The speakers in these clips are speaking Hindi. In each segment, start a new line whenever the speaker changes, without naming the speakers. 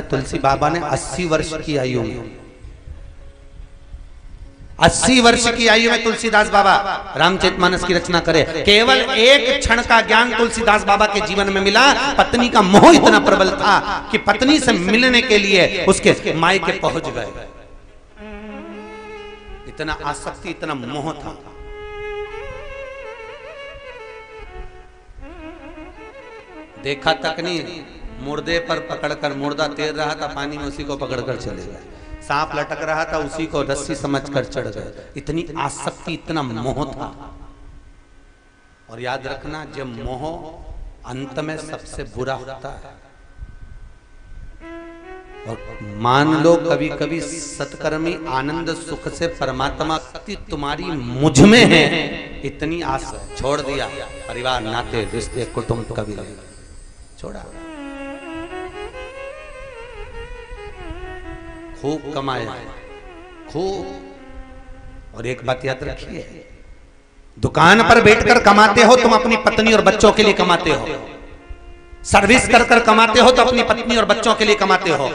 तुलसी बाबा ने 80 वर्ष की आयु में 80 वर्ष की आयु में तुलसीदास बाबा रामचरितमानस की रचना करे। केवल एक क्षण का ज्ञान तुलसीदास बाबा के जीवन में मिला। पत्नी का मोह इतना प्रबल था कि पत्नी से मिलने के लिए उसके मायके पहुंच गए। इतना आसक्ति, इतना मोह था। देखा तक नहीं, मुर्दे पर पकड़कर, मुर्दा तैर रहा था पानी में, उसी को पकड़कर चले गए। सांप लटक रहा था, उसी को रस्सी समझकर चढ़ गए। इतनी आसक्ति, इतना मोह था। और याद रखना, जब मोह अंत में सबसे बुरा होता है। और मान लो कभी कभी सत्कर्मी आनंद सुख से परमात्मा शक्ति तुम्हारी मुझ में है, इतनी आस छोड़ दिया, परिवार नाते रिश्ते कुटुंब कभी छोड़ा, खूब कमाया, खूब। और एक बात याद रखिए, दुकान पर बैठकर कमाते हो तुम अपनी पत्नी और बच्चों के लिए कमाते हो, सर्विस कर कर कमाते हो तो अपनी पत्नी और बच्चों के लिए कमाते हो,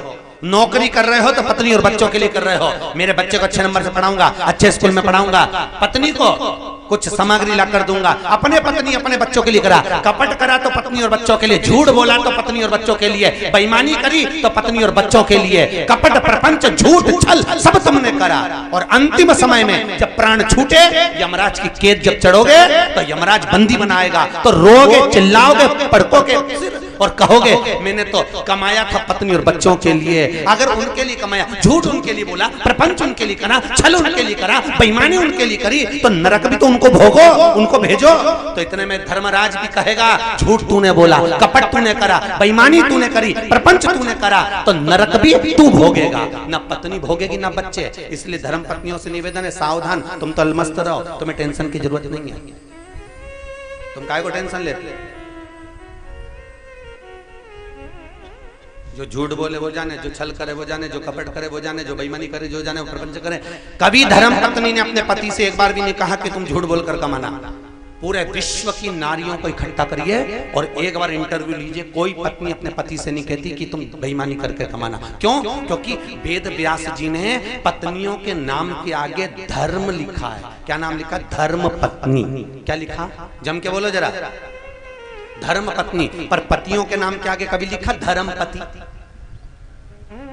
नौकरी कर रहे हो तो पत्नी और बच्चों के लिए कर रहे हो। मेरे बच्चे को अच्छे नंबर से पढ़ाऊंगा, अच्छे स्कूल में पढ़ाऊंगा, पत्नी को कुछ सामग्री ला कर दूंगा। अपने पत्नी अपने बच्चों के लिए करा, कपट करा तो पत्नी और बच्चों के लिए, झूठ बोला तो पत्नी और बच्चों के लिए, बेईमानी करी तो पत्नी और बच्चों के लिए, कपट प्रपंच झूठ छल सब तुमने करा। और अंतिम समय में जब प्राण छूटे, यमराज की कैद जब चढ़ोगे तो यमराज बंदी बनाएगा, तो रोगे, चिल्लाओगे, पड़कोगे और कहोगे मैंने तो कमाया था पत्नी और बच्चों के लिए। अगर उनके लिए कमाया, झूठ उनके लिए बोला, प्रपंच उनके लिए करा, छल उनके लिए करा, बेईमानी उनके लिए करी, तो नरक भी तो उनको भोगो, उनको भेजो। तो इतने में धर्मराज भी कहेगा झूठ तूने बोला, कपट तूने करा, बेईमानी तूने करी, प्रपंच तूने करा, तो नरक भी तू भोगेगा, ना पत्नी भोगेगी ना बच्चे। इसलिए धर्म पत्नियों से निवेदन है, सावधान, तुम तो अलमस्त रहो, तुम्हें टेंशन की जरूरत नहीं है। तुम काहे को टेंशन लेते? जो झूठ बोले वो जाने, जो छल करे वो जाने, जो कपट करे वो जाने, जो बेईमानी करे जो जाने, वो प्रपंच करे। कभी धर्म पत्नी ने अपने पति से एक बार भी नहीं कहा कि तुम झूठ बोलकर कमाना। पूरे विश्व की नारियों को इकट्ठा करिए और एक बार इंटरव्यू लीजिए, कोई पत्नी अपने पति से नहीं कहती कि तुम बेईमानी करके कमाना। क्यों? क्योंकि वेद व्यास जी ने पत्नियों के नाम के आगे धर्म लिखा है। क्या नाम लिखा? धर्म पत्नी। क्या लिखा? जम के बोलो जरा। धर्म पत्नी। पर पतियों के नाम के आगे कभी लिखा धर्म पति?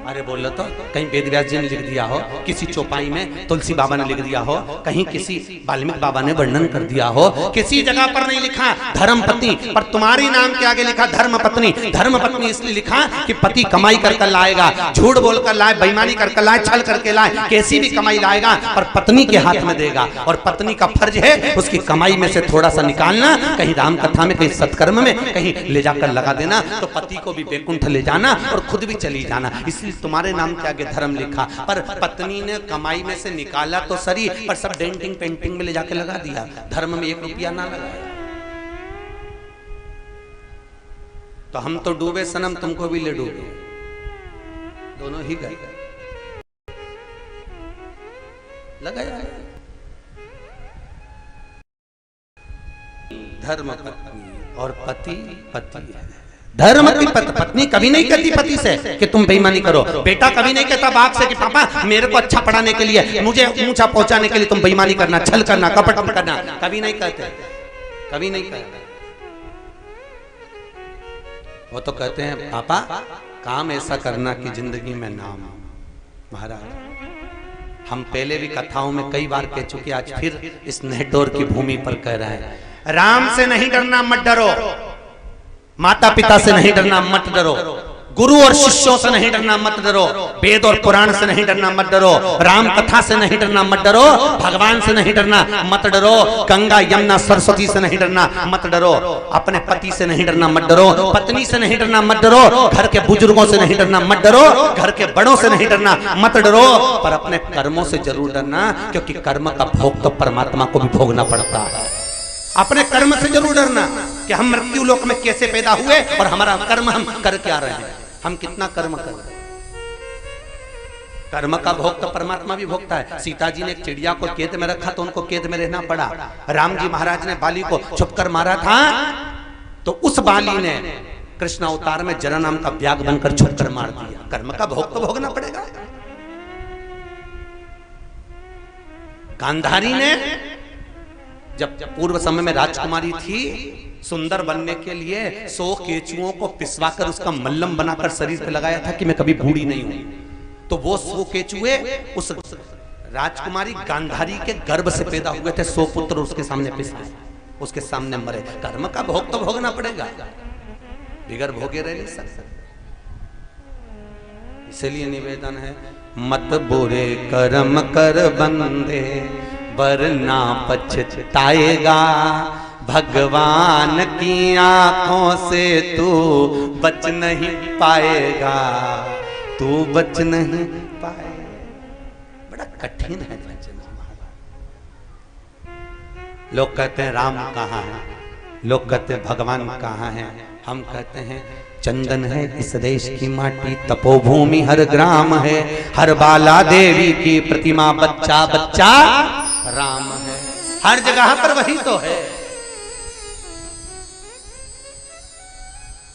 अरे बोलो तो, कहीं वेद व्यास जी ने लिख दिया हो, किसी चौपाई में तुलसी बाबा ने लिख दिया हो, कहीं किसी वाल्मीकि बाबा ने वर्णन कर दिया हो, किसी जगह पर नहीं लिखा धर्म पत्नी, पर तुम्हारी नाम के आगे लिखा धर्म पत्नी। धर्म पत्नी इसलिए लिखा कि पति कमाई करके लाएगा, झूठ बोलकर लाए, बेईमानी करके लाए, छल करके लाए, कैसी भी कमाई लाएगा और पत्नी के हाथ में देगा। और पत्नी का फर्ज है उसकी कमाई में से थोड़ा सा निकालना, कहीं राम कथा में, कहीं सत्कर्म में, कहीं ले जाकर लगा देना, तो पति को भी वैकुंठ ले जाना और खुद भी चली जाना। इसलिए तुम्हारे नाम के आगे धर्म लिखा, पर पत्नी ने कमाई में से निकाला तो सही, पर सब डेंटिंग पेंटिंग में ले जाके लगा दिया, धर्म में 1 रुपया ना लगाया। तो हम तो डूबे सनम, तुमको भी ले डूबे, दोनों ही गए। लगाया धर्म पत्नी और पति पति है। धर्म की पत्नी कभी नहीं कहती पति से कि तुम बेईमानी करो। बेटा कभी नहीं कहता बाप से कि पापा मेरे को अच्छा पढ़ाने के लिए, मुझे ऊंचा पहुंचाने के लिए तुम बेईमानी करना, छल करना, कपट करना, कभी नहीं कहते, कभी नहीं कहते। वो तो कहते हैं पापा काम ऐसा करना कि जिंदगी में नाम। महाराज हम पहले भी कथाओं में कई बार कह चुके, आज फिर इस नेटोर की भूमि पर कह रहे हैं, राम से नहीं डरना, मत डरो। माता पिता से नहीं डरना, मत डरो। गुरु और शिष्यों से नहीं डरना, मत डरो। वेद और पुराण से नहीं डरना, मत डरो। राम कथा से नहीं डरना, मत डरो। भगवान से नहीं डरना, मत डरो। गंगा यमुना सरस्वती से नहीं डरना, मत डरो। अपने पति से नहीं डरना, मत डरो। पत्नी से नहीं डरना, मत डरो। घर के बुजुर्गों से नहीं डरना, मत डरो। घर के बड़ों से नहीं डरना, मत डरो। पर अपने कर्मों से जरूर डरना, क्योंकि कर्म का भोग तो परमात्मा को भी भोगना पड़ता है। अपने कर्म से जरूर डरना कि हम मृत्यु लोक में कैसे पैदा हुए और हमारा कर्म हम कर क्या रहे हैं, हम कितना कर्म कर रहे हैं। कर्म का भोग तो परमात्मा भी भोगता है। सीता जी ने एक चिड़िया को कैद में रखा तो उनको कैद में रहना पड़ा। राम जी महाराज ने बाली को छुपकर मारा था तो उस बाली ने कृष्ण अवतार में जरा नाम का व्याग बनकर छुप कर मार दिया। कर्म का भोग तो भोगना पड़ेगा। गांधारी ने जब पूर्व समय में राजकुमारी थी, सुंदर बनने के लिए 100 केचुओं को पिसवाकर उसका मल्लम बनाकर शरीर पे लगाया था कि मैं कभी बूढ़ी नहीं हूं। तो वो 100 केचुए उस राजकुमारी गांधारी के गर्भ से पैदा हुए थे। 100 पुत्र उसके सामने पिसे, उसके सामने मरे। कर्म का भोग तो भोगना पड़ेगा, बिगर भोगे रह नहीं सकते। इसलिए निवेदन है, मत बुरे कर्म कर बंदे वरना पछताएगा। भगवान की आंखों से तू बच नहीं पाएगा, तू बच नहीं पाएगा। बड़ा कठिन है वचन। लोग कहते हैं राम कहाँ है, लोग कहते हैं भगवान कहाँ है। हम कहते हैं चंदन है इस देश की माटी, तपोभूमि हर ग्राम है, हर बाला देवी की प्रतिमा, बच्चा बच्चा राम है। हर जगह पर वही तो है।